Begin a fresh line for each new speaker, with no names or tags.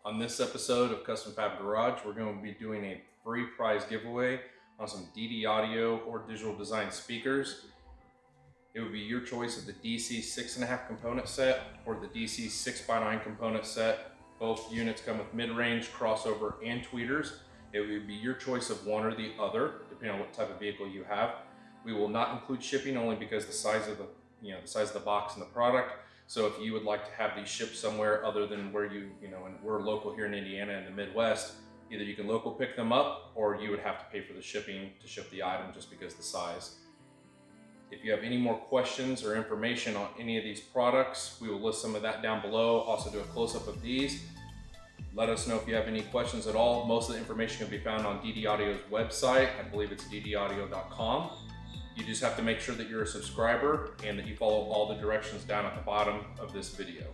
On this episode of Custom Fab Garage, we're going to be doing a free prize giveaway on some Ddaudio or digital design speakers. It would be your choice of the DC 6.5 component set or the DC 6x9 component set. Both units come with mid-range, crossover, and tweeters. It would be your choice of one or the other, depending on what type of vehicle you have. We will not include shipping only because the size of the box and the product. So if you would like to have these shipped somewhere other than where and we're local here in Indiana in the Midwest, either you can local pick them up or you would have to pay for the shipping to ship the item just because of the size. If you have any more questions or information on any of these products, we will list some of that down below. Also do a close-up of these. Let us know if you have any questions at all. Most of the information can be found on Daudio's website. I believe it's ddaudio.com. You just have to make sure that you're a subscriber and that you follow all the directions down at the bottom of this video.